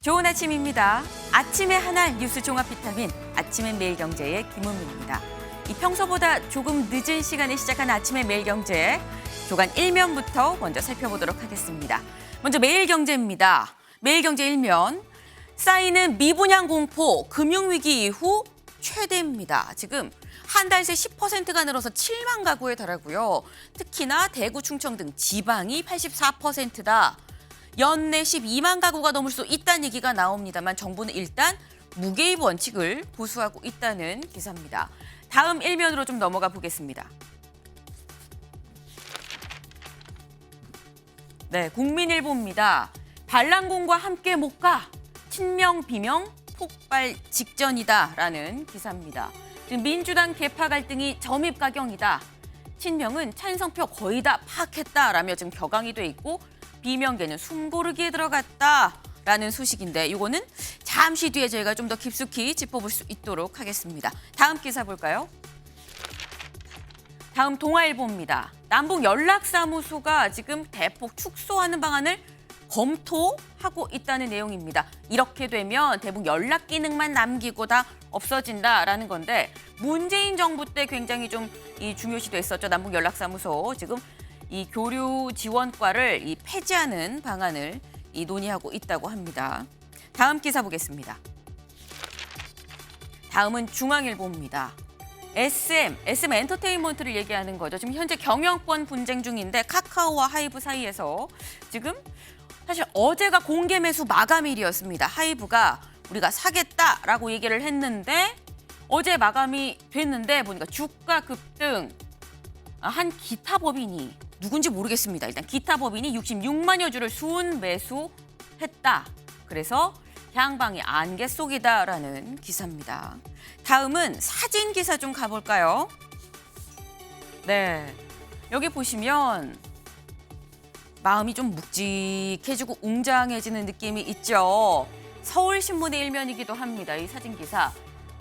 좋은 아침입니다. 아침의 하나 뉴스 종합 비타민, 아침엔 매일경제의 김은미입니다. 이 평소보다 조금 늦은 시간에 시작한 아침의 매일경제, 조간 1면부터 먼저 살펴보도록 하겠습니다. 먼저 매일경제입니다. 매일경제 1면, 쌓이는 미분양 공포, 금융위기 이후 최대입니다. 지금 한 달 새 10%가 늘어서 7만 가구에 달하고요. 특히나 대구, 충청 등 지방이 84%다. 연내 12만 가구가 넘을 수 있다는 얘기가 나옵니다만 정부는 일단 무개입 원칙을 고수하고 있다는 기사입니다. 다음 1면으로 좀 넘어가 보겠습니다. 네, 국민일보입니다. 반란군과 함께 못 가. 친명 비명 폭발 직전이다라는 기사입니다. 지금 민주당 계파 갈등이 점입가경이다. 친명은 찬성표 거의 다 파악했다라며 지금 격앙이 돼 있고 비명계는 숨고르기에 들어갔다라는 소식인데 이거는 잠시 뒤에 저희가 좀 더 깊숙이 짚어볼 수 있도록 하겠습니다. 다음 기사 볼까요? 다음 동아일보입니다. 남북 연락사무소가 지금 대폭 축소하는 방안을 검토하고 있다는 내용입니다. 이렇게 되면 대북 연락 기능만 남기고 다 없어진다라는 건데 문재인 정부 때 굉장히 좀 중요시 됐었죠. 남북 연락사무소 지금 이 교류 지원과를 폐지하는 방안을 논의하고 있다고 합니다. 다음 기사 보겠습니다. 다음은 중앙일보입니다. SM 엔터테인먼트를 얘기하는 거죠. 지금 현재 경영권 분쟁 중인데 카카오와 하이브 사이에서 지금 사실 어제가 공개 매수 마감일이었습니다. 하이브가 우리가 사겠다라고 얘기를 했는데 어제 마감이 됐는데 보니까 주가 급등 한 기타 법인이 누군지 모르겠습니다. 일단 기타 법인이 66만여 주를 순 매수했다. 그래서 향방이 안개 속이다라는 기사입니다. 다음은 사진 기사 좀 가볼까요? 네, 여기 보시면 마음이 좀 묵직해지고 웅장해지는 느낌이 있죠. 서울신문의 일면이기도 합니다. 이 사진 기사.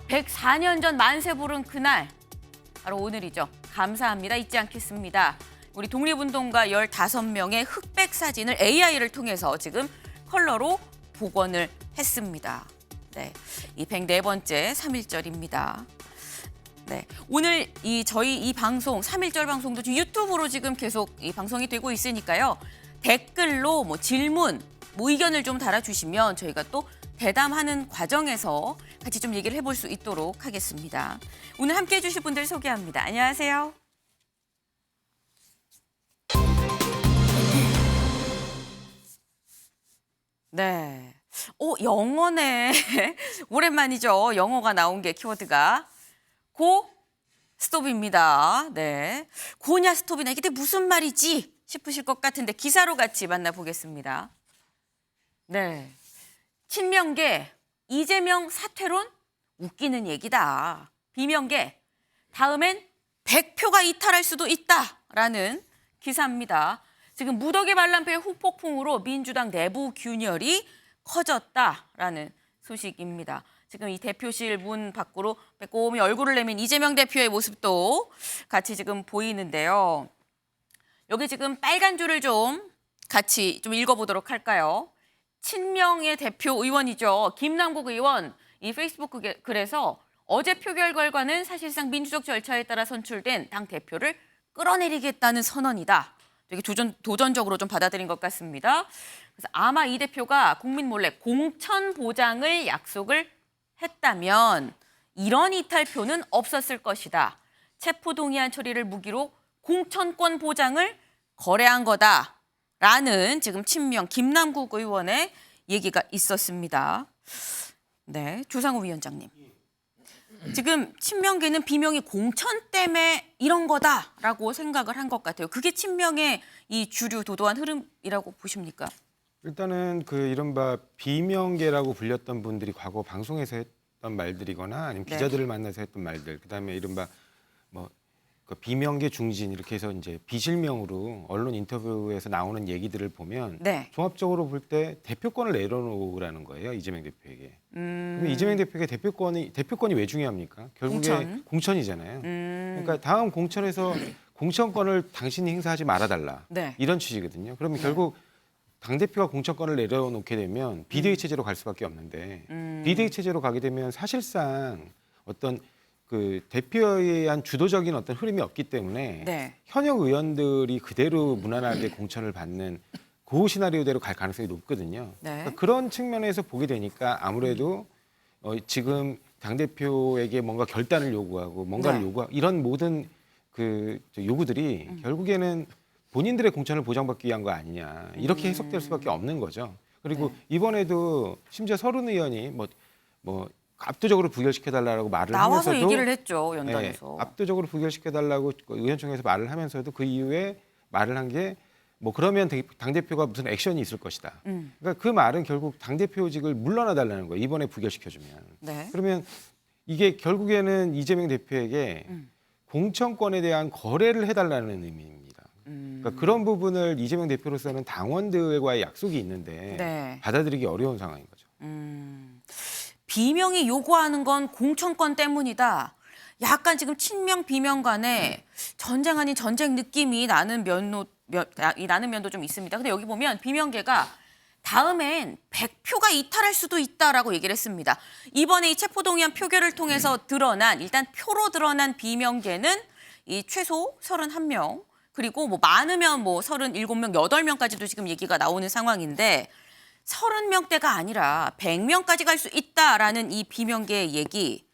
104년 전 만세 부른 그날, 바로 오늘이죠. 감사합니다. 잊지 않겠습니다. 우리 독립운동가 15명의 흑백 사진을 AI를 통해서 지금 컬러로 복원을 했습니다. 네, 이 104번째 3.1절입니다. 네, 오늘 저희 이 방송 3.1절 방송도 유튜브로 지금 계속 이 방송이 되고 있으니까요. 댓글로 뭐 질문, 뭐 의견을 좀 달아주시면 저희가 또 대담하는 과정에서 같이 좀 얘기를 해볼 수 있도록 하겠습니다. 오늘 함께해 주실 분들 소개합니다. 안녕하세요. 네. 영어네. 오랜만이죠. 영어가 나온 게 키워드가. 고 스톱입니다. 네. 고냐 스톱이나 이게 무슨 말이지 싶으실 것 같은데 기사로 같이 만나보겠습니다. 네. 친명계 이재명 사퇴론 웃기는 얘기다. 비명계 다음엔 100표가 이탈할 수도 있다라는 기사입니다. 지금 무더기 반란표의 후폭풍으로 민주당 내부 균열이 커졌다라는 소식입니다. 지금 이 대표실 문 밖으로 빼꼼히 얼굴을 내민 이재명 대표의 모습도 같이 지금 보이는데요. 여기 지금 빨간 줄을 좀 같이 좀 읽어보도록 할까요? 친명의 대표 의원이죠. 김남국 의원 이 페이스북 글에서 어제 표결 결과는 사실상 민주적 절차에 따라 선출된 당 대표를 끌어내리겠다는 선언이다. 되게 도전적으로 좀 받아들인 것 같습니다. 그래서 아마 이 대표가 국민 몰래 공천 보장을 약속을 했다면 이런 이탈표는 없었을 것이다. 체포동의안 처리를 무기로 공천권 보장을 거래한 거다라는 지금 친명 김남국 의원의 얘기가 있었습니다. 네, 조상우 위원장님. 지금 친명계는 비명이 공천 때문에 이런 거다라고 생각을 한 것 같아요. 그게 친명의 이 주류 도도한 흐름이라고 보십니까? 일단은 그 이른바 비명계라고 불렸던 분들이 과거 방송에서 했던 말들이거나 아니면 기자들을 만나서 했던 말들, 그다음에 이른바 뭐 그 비명계 중진 이렇게 해서 이제 비실명으로 언론 인터뷰에서 나오는 얘기들을 보면 종합적으로 볼 때 대표권을 내려놓으라는 거예요, 이재명 대표에게. 그럼 이재명 대표에게 대표권이 왜 중요합니까? 결국에 공천이잖아요. 그러니까 다음 공천에서 공천권을 당신이 행사하지 말아달라. 이런 취지거든요. 그러면 결국 당대표가 공천권을 내려놓게 되면 비대위 체제로 갈 수밖에 없는데 비대위 체제로 가게 되면 사실상 어떤 그 대표에 의한 주도적인 어떤 흐름이 없기 때문에 네. 현역 의원들이 그대로 무난하게 공천을 받는 그 시나리오대로 갈 가능성이 높거든요. 네. 그러니까 그런 측면에서 보게 되니까 아무래도 지금 당대표에게 뭔가 결단을 요구하고 뭔가를 네. 요구하고 이런 모든 그 요구들이 결국에는 본인들의 공천을 보장받기 위한 거 아니냐 이렇게 해석될 수밖에 없는 거죠. 그리고 이번에도 심지어 서른 의원이 뭐 압도적으로 부결시켜달라고 말을 나와서 하면서도 얘기를 했죠, 연단에서. 압도적으로 부결시켜달라고 의원총회에서 말을 하면서도 그 이후에 말을 한 게 뭐 그러면 당대표가 무슨 액션이 있을 것이다. 그러니까 그 말은 결국 당대표직을 물러나 달라는 거예요. 이번에 부결시켜주면. 네. 그러면 이게 결국에는 이재명 대표에게 공천권에 대한 거래를 해달라는 의미입니다. 그러니까 그런 부분을 이재명 대표로서는 당원들과의 약속이 있는데 네. 받아들이기 어려운 상황인 거죠. 비명이 요구하는 건 공천권 때문이다. 약간 지금 친명 비명 간에 전쟁 아닌 전쟁 느낌이 나는 면도 좀 있습니다. 근데 여기 보면 비명계가 다음엔 100표가 이탈할 수도 있다라고 얘기를 했습니다. 이번에 이 체포동의안 표결을 통해서 일단 표로 드러난 비명계는 이 최소 31명, 그리고 뭐 많으면 뭐 37명, 8명까지도 지금 얘기가 나오는 상황인데 30명대가 아니라 100명까지 갈 수 있다라는 이 비명계의 얘기.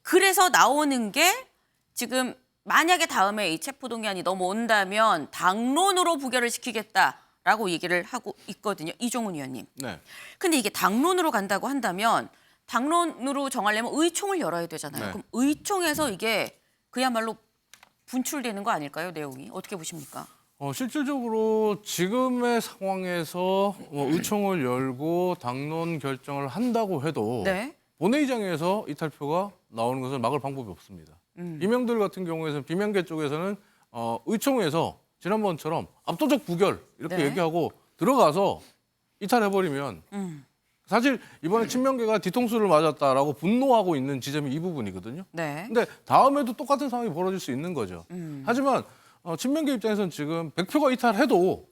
그래서 나오는 게 지금 만약에 다음에 이 체포동의안이 넘어온다면 당론으로 부결을 시키겠다라고 얘기를 하고 있거든요. 이종훈 의원님. 네. 근데 이게 당론으로 간다고 한다면 당론으로 정하려면 의총을 열어야 되잖아요. 네. 그럼 의총에서 이게 그야말로 분출되는 거 아닐까요? 내용이. 어떻게 보십니까? 실질적으로 지금의 상황에서 의총을 열고 당론 결정을 한다고 해도 네. 본회의장에서 이탈표가 나오는 것을 막을 방법이 없습니다. 비명들 같은 경우에는 비명계 쪽에서는 의총에서 지난번처럼 압도적 부결 이렇게 네. 얘기하고 들어가서 이탈해버리면 사실 이번에 친명계가 뒤통수를 맞았다라고 분노하고 있는 지점이 이 부분이거든요. 네. 근데 다음에도 똑같은 상황이 벌어질 수 있는 거죠. 하지만 친명계 입장에서는 지금 100표가 이탈해도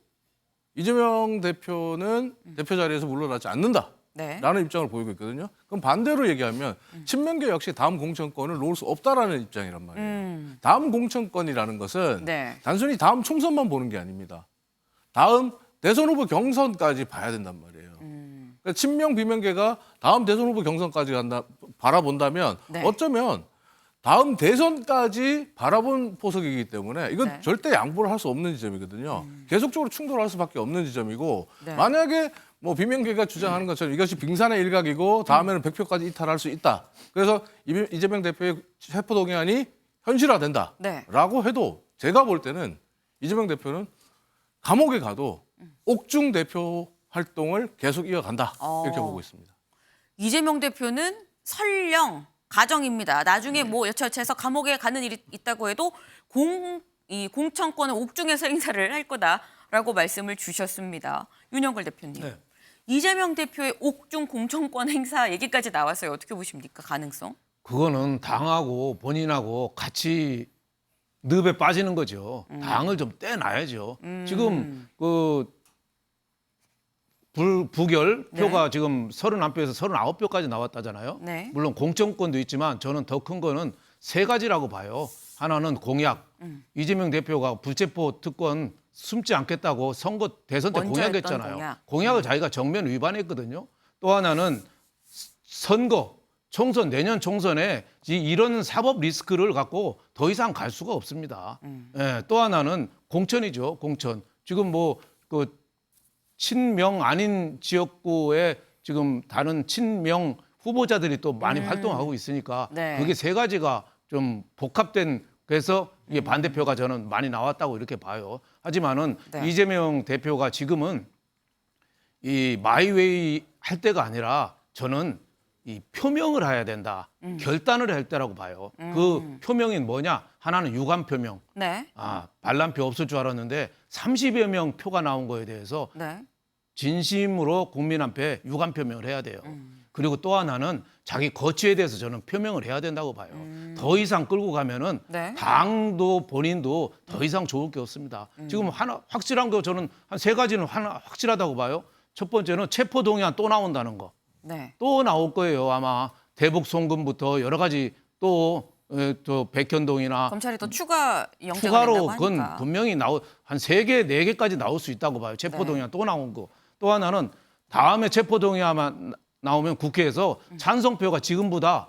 이재명 대표는 대표 자리에서 물러나지 않는다. 네. 라는 입장을 보이고 있거든요. 그럼 반대로 얘기하면 친명계 역시 다음 공천권을 놓을 수 없다라는 입장이란 말이에요. 다음 공천권이라는 것은 네. 단순히 다음 총선만 보는 게 아닙니다. 다음 대선 후보 경선까지 봐야 된단 말이에요. 그러니까 친명 비명계가 다음 대선 후보 경선까지 바라본다면 네. 어쩌면 다음 대선까지 바라본 포석이기 때문에 이건 네. 절대 양보를 할 수 없는 지점이거든요. 계속적으로 충돌할 수밖에 없는 지점이고 네. 만약에 뭐 비명계가 주장하는 것처럼 이것이 빙산의 일각이고 다음에는 100표까지 이탈할 수 있다. 그래서 이재명 대표의 체포동의안이 현실화된다. 네. 라고 해도 제가 볼 때는 이재명 대표는 감옥에 가도 옥중 대표 활동을 계속 이어간다. 이렇게 보고 있습니다. 이재명 대표는 설령 가정입니다. 나중에 뭐 여차여차해서 감옥에 가는 일이 있다고 해도 이 공천권을 옥중에서 행사를 할 거다라고 말씀을 주셨습니다. 윤영걸 대표님. 네. 이재명 대표의 옥중 공천권 행사 얘기까지 나왔어요. 어떻게 보십니까? 가능성? 그거는 당하고 본인하고 같이 늪에 빠지는 거죠. 당을 좀 떼놔야죠. 지금 그 부결 네. 표가 지금 31표에서 39표까지 나왔다잖아요. 네. 물론 공천권도 있지만 저는 더 큰 거는 세 가지라고 봐요. 하나는 공약. 이재명 대표가 불체포 특권 숨지 않겠다고 선거 대선 때 먼저 공약했잖아요. 했던 공약. 공약을 자기가 정면 위반했거든요. 또 하나는 선거, 총선, 내년 총선에 이런 사법 리스크를 갖고 더 이상 갈 수가 없습니다. 예, 또 하나는 공천이죠, 공천. 지금 뭐 그 친명 아닌 지역구에 지금 다른 친명 후보자들이 또 많이 활동하고 있으니까 네. 그게 세 가지가 좀 복합된 그래서 이게 반대표가 저는 많이 나왔다고 이렇게 봐요. 하지만은 네. 이재명 대표가 지금은 이 마이웨이 할 때가 아니라 저는 이 표명을 해야 된다. 결단을 할 때라고 봐요. 그 표명이 뭐냐? 하나는 유감 표명. 네. 반란표 없을 줄 알았는데 30여 명 표가 나온 거에 대해서 네. 진심으로 국민 앞에 유감 표명을 해야 돼요. 그리고 또 하나는 자기 거취에 대해서 저는 표명을 해야 된다고 봐요. 더 이상 끌고 가면은 네. 당도 본인도 더 이상 좋을 게 없습니다. 지금 하나 확실한 거 저는 한 세 가지는 하나 확실하다고 봐요. 첫 번째는 체포동의안 또 나온다는 거. 네. 또 나올 거예요. 아마 대북 송금부터 여러 가지 또 백현동이나 검찰이 또 추가 영장을 추가로 낸다고 그건 하니까. 분명히 한 3개, 4개까지 나올 수 있다고 봐요. 체포동의안 또 나온 거. 또 하나는 다음에 체포동의안만 나오면 국회에서 찬성표가 지금보다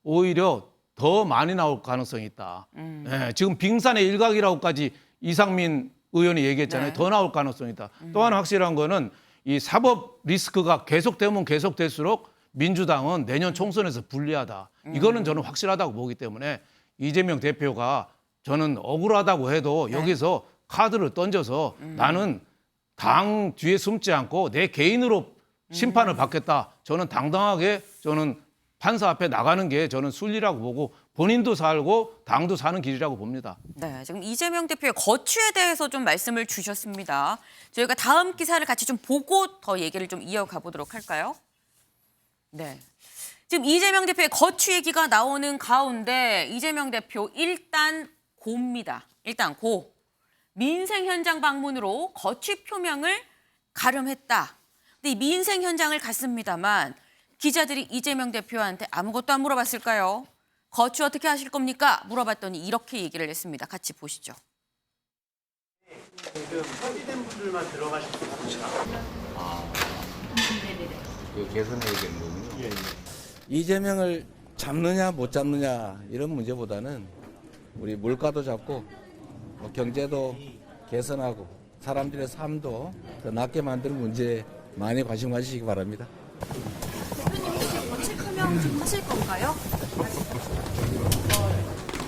오히려 더 많이 나올 가능성이 있다. 예, 지금 빙산의 일각이라고까지 이상민 의원이 얘기했잖아요. 네. 더 나올 가능성이 있다. 또 하나 확실한 거는 이 사법 리스크가 계속되면 계속될수록 민주당은 내년 총선에서 불리하다. 이거는 저는 확실하다고 보기 때문에 이재명 대표가 저는 억울하다고 해도 여기서 카드를 던져서 나는 당 뒤에 숨지 않고 내 개인으로 심판을 받겠다. 저는 당당하게 저는 판사 앞에 나가는 게 저는 순리라고 보고 본인도 살고 당도 사는 길이라고 봅니다. 네, 지금 이재명 대표의 거취에 대해서 좀 말씀을 주셨습니다. 저희가 다음 기사를 같이 좀 보고 더 얘기를 좀 이어가 보도록 할까요? 네. 지금 이재명 대표의 거취 얘기가 나오는 가운데 이재명 대표 일단 고입니다. 일단 고. 민생 현장 방문으로 거취 표명을 가름했다. 근데 이 민생 현장을 갔습니다만 기자들이 이재명 대표한테 아무것도 안 물어봤을까요? 거취 어떻게 하실 겁니까? 물어봤더니 이렇게 얘기를 했습니다. 같이 보시죠. 그 포기된 분들만 들어가실 수 있습니다. 그 개선해야 되는 거군요. 이재명을 잡느냐 못 잡느냐 이런 문제보다는 우리 물가도 잡고 뭐 경제도 개선하고 사람들의 삶도 더 낫게 만드는 문제에 많이 관심 가지시기 바랍니다. 대표님 혹시 원칙 표명 좀 하실 건가요?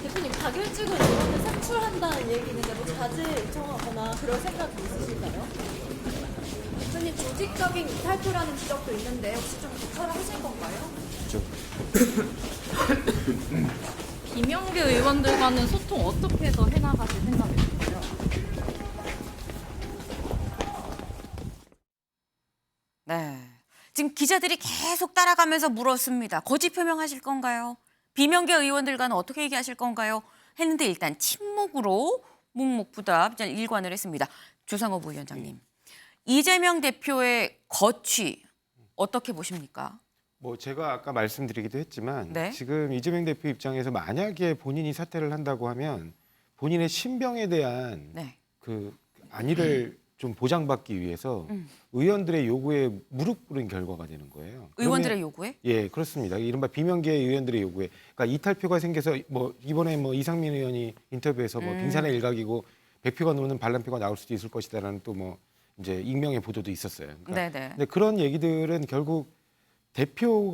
대표님 가결직을 이번에 색출한다는 얘기는 뭐 자질 요청하거나 그럴 생각이 있으실까요? 대표님 조직적인 이탈표라는 지적도 있는데 혹시 좀 조처를 하실 건가요? 비명계 의원들과는 소통 어떻게 해서 해나가실 생각이신가요? 네. 지금 기자들이 계속 따라가면서 물었습니다. 거짓 표명하실 건가요? 비명계 의원들과는 어떻게 얘기하실 건가요? 했는데 일단 침묵으로 묵묵부답 일관을 했습니다. 조상호 부위원장님. 이재명 대표의 거취 어떻게 보십니까? 뭐 제가 아까 말씀드리기도 했지만 네. 지금 이재명 대표 입장에서 만약에 본인이 사퇴를 한다고 하면 본인의 신병에 대한 네. 그 안위를 좀 보장받기 위해서 의원들의 요구에 무릎 꿇은 결과가 되는 거예요. 의원들의 그러면- 요구에? 예, 그렇습니다. 이른바 비명계 의원들의 요구에, 그러니까 이탈표가 생겨서 뭐 이번에 뭐 이상민 의원이 인터뷰에서 뭐 빙산의 일각이고 100표가 넘는 반란표가 나올 수도 있을 것이다라는 또 뭐 이제 익명의 보도도 있었어요. 그러니까 네네. 근데 그런 얘기들은 결국 대표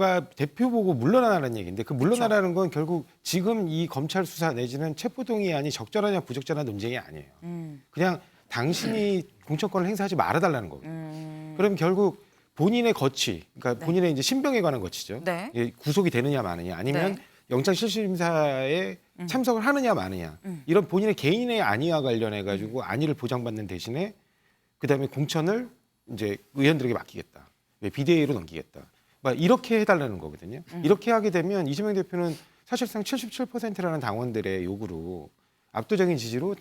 보고 물러나라는 얘기인데 그 물러나라는 건 결국 지금 이 검찰 수사 내지는 체포동의안이 적절하냐 부적절한 논쟁이 아니에요. 그냥 당신이 공천권을 행사하지 말아달라는 거거든요. 그럼 결국 본인의 거취, 그러니까 본인의 이제 신병에 관한 거취죠. 네. 예, 구속이 되느냐 마느냐, 아니면 네. 영장실질심사에 참석을 하느냐 마느냐, 이런 본인의 개인의 안위와 관련해 가지고 안위를 보장받는 대신에 그다음에 공천을 이제 의원들에게 맡기겠다, 비대위로 넘기겠다, 막 이렇게 해달라는 거거든요. 이렇게 하게 되면 이재명 대표는 사실상 77%라는 당원들의 요구로 압도적인 지지로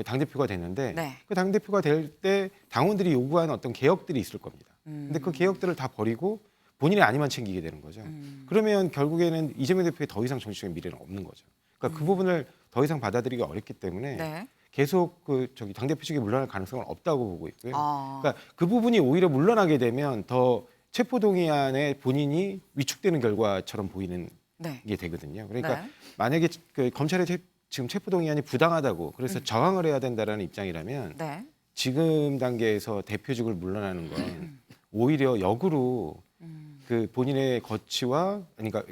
당대표가 됐는데 네. 그 당대표가 될 때 당원들이 요구하는 어떤 개혁들이 있을 겁니다. 근데 그 개혁들을 다 버리고 본인의 안위만 챙기게 되는 거죠. 그러면 결국에는 이재명 대표의 더 이상 정치적인 미래는 없는 거죠. 그러니까 그 부분을 더 이상 받아들이기 어렵기 때문에 네. 계속 당대표 측이 물러날 가능성은 없다고 보고 있고요. 아. 그러니까 그 부분이 오히려 물러나게 되면 더 체포동의안에 본인이 위축되는 결과처럼 보이는 네. 게 되거든요. 그러니까 네. 만약에 그 검찰의 지금 체포동의안이 부당하다고 그래서 저항을 해야 된다라는 입장이라면 네. 지금 단계에서 대표직을 물러나는 건 오히려 역으로 그 본인의 거취와 그러니까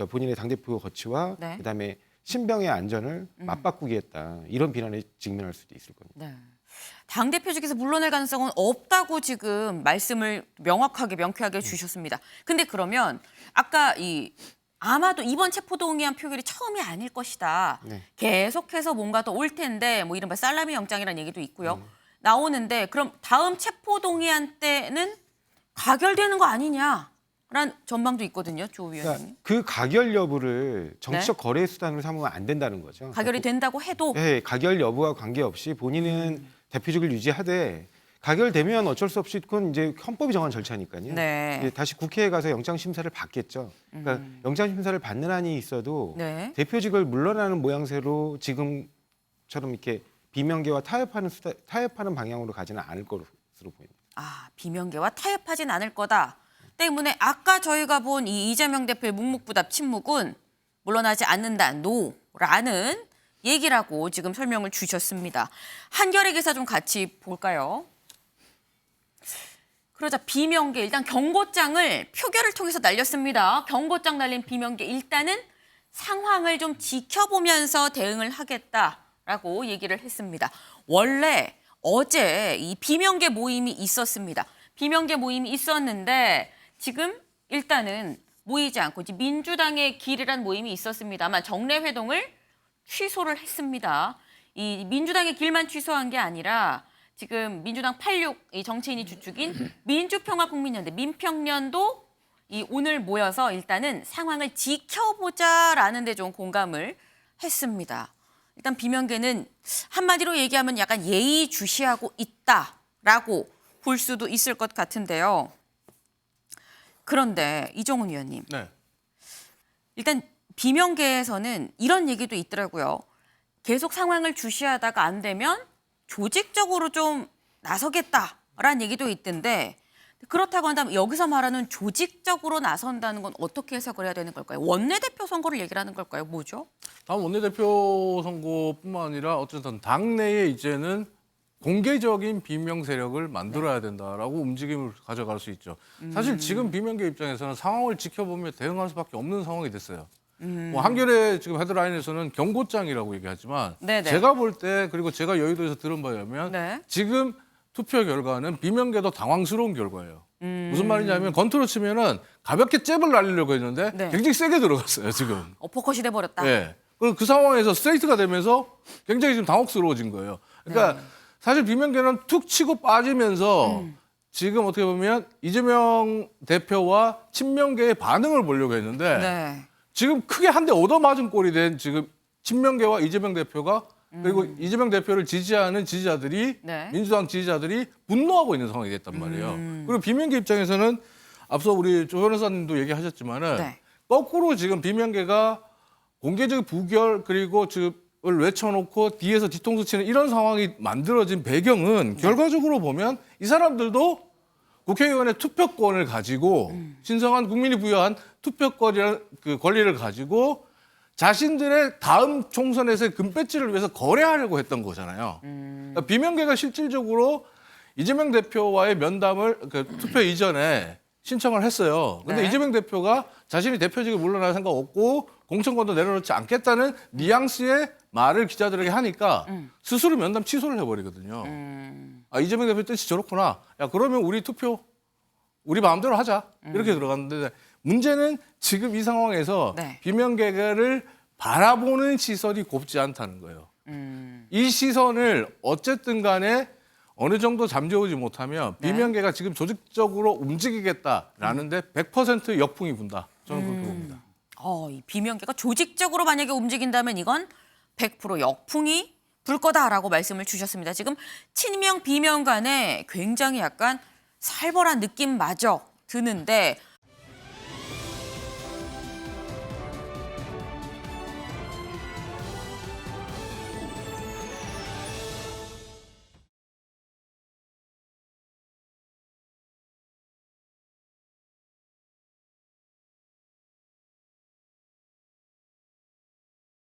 본인의 당대표 거취와 네. 그다음에 신병의 안전을 맞바꾸겠다, 이런 비난에 직면할 수도 있을 겁니다. 네. 당 대표직에서 물러날 가능성은 없다고 지금 말씀을 명확하게 주셨습니다. 근데 그러면 아까 아마도 이번 체포동의안 표결이 처음이 아닐 것이다. 네. 계속해서 뭔가 더 올 텐데 뭐 이른바 살라미 영장이라는 얘기도 있고요. 나오는데 그럼 다음 체포동의안 때는 가결되는 거 아니냐? 란 전망도 있거든요, 조 위원님. 그러니까 그 가결 여부를 정치적 거래 수단으로 삼으면 안 된다는 거죠. 가결이 된다고 해도 네, 가결 여부와 관계없이 본인은 대표직을 유지하되 가결되면 어쩔 수 없이 그건 이제 헌법이 정한 절차니까요. 네. 이제 다시 국회에 가서 영장 심사를 받겠죠. 그러니까 영장 심사를 받는 한이 있어도 네. 대표직을 물러나는 모양새로 지금처럼 이렇게 비명계와 타협하는 방향으로 가지는 않을 것으로 보입니다. 아, 비명계와 타협하진 않을 거다 때문에 아까 저희가 본 이 이재명 대표의 묵묵부답 침묵은 물러나지 않는다, 노라는 얘기라고 지금 설명을 주셨습니다. 한겨레 기사 좀 같이 볼까요? 그러자 비명계 일단 경고장을 표결을 통해서 날렸습니다. 경고장 날린 비명계 일단은 상황을 좀 지켜보면서 대응을 하겠다라고 얘기를 했습니다. 원래 어제 이 비명계 모임이 있었습니다. 비명계 모임이 있었는데 지금 일단은 모이지 않고 이제 민주당의 길이란 모임이 있었습니다만 정례 회동을 취소를 했습니다. 이 민주당의 길만 취소한 게 아니라 지금 민주당 86 이 정치인이 주축인 민주평화국민연대 민평련도 이 오늘 모여서 일단은 상황을 지켜보자라는 데 좀 공감을 했습니다. 일단 비명계는 한마디로 얘기하면 약간 예의주시하고 있다라고 볼 수도 있을 것 같은데요. 그런데 이종훈 위원님, 네. 일단 비명계에서는 이런 얘기도 있더라고요. 계속 상황을 주시하다가 안 되면 조직적으로 좀 나서겠다라는 얘기도 있던데 그렇다고 한다면 여기서 말하는 조직적으로 나선다는 건 어떻게 해석을 해야 되는 걸까요? 원내대표 선거를 얘기를 하는 걸까요? 뭐죠? 다음 원내대표 선거뿐만 아니라 어쨌든 당내에 이제는 공개적인 비명 세력을 만들어야 된다라고 움직임을 가져갈 수 있죠. 사실 지금 비명계 입장에서는 상황을 지켜보며 대응할 수밖에 없는 상황이 됐어요. 뭐 한겨레 지금 헤드라인에서는 경고장이라고 얘기하지만 네네. 제가 볼 때 그리고 제가 여의도에서 들은 바에 의하면 네. 지금 투표 결과는 비명계도 당황스러운 결과예요. 무슨 말이냐면 건투로 치면은 가볍게 잽을 날리려고 했는데 네. 굉장히 세게 들어갔어요 지금. 어퍼컷이 돼버렸다. 예. 그리고 그 상황에서 스트레이트가 되면서 굉장히 지금 당혹스러워진 거예요. 그러니까 사실 비명계는 툭 치고 빠지면서 지금 어떻게 보면 이재명 대표와 친명계의 반응을 보려고 했는데 네. 지금 크게 한 대 얻어맞은 꼴이 된 지금 친명계와 이재명 대표가 그리고 이재명 대표를 지지하는 지지자들이 네. 민주당 지지자들이 분노하고 있는 상황이 됐단 말이에요. 그리고 비명계 입장에서는 앞서 우리 조 변호사님도 얘기하셨지만은 네. 거꾸로 지금 비명계가 공개적 부결 그리고 을 외쳐놓고 뒤에서 뒤통수 치는 이런 상황이 만들어진 배경은 결과적으로 보면 이 사람들도 국회의원의 투표권을 가지고 신성한 국민이 부여한 투표권이라는 그 권리를 가지고 자신들의 다음 총선에서의 금배지를 위해서 거래하려고 했던 거잖아요. 그러니까 비명계가 실질적으로 이재명 대표와의 면담을 그 투표 이전에 신청을 했어요. 근데 네. 이재명 대표가 자신이 대표직을 물러날 생각 없고 공천권도 내려놓지 않겠다는 뉘앙스의 말을 기자들에게 하니까 스스로 면담 취소를 해버리거든요. 아, 이재명 대표 뜻이 저렇구나. 야, 그러면 우리 투표 우리 마음대로 하자. 이렇게 들어갔는데 문제는 지금 이 상황에서 네. 비명계를 바라보는 시선이 곱지 않다는 거예요. 이 시선을 어쨌든 간에 어느 정도 잠재우지 못하면 네. 비명계가 지금 조직적으로 움직이겠다라는데 100% 역풍이 분다. 저는 그렇게 봅니다. 이 비명계가 조직적으로 만약에 움직인다면 이건 100% 역풍이 불 거다라고 말씀을 주셨습니다. 지금 친명 비명 간에 굉장히 약간 살벌한 느낌마저 드는데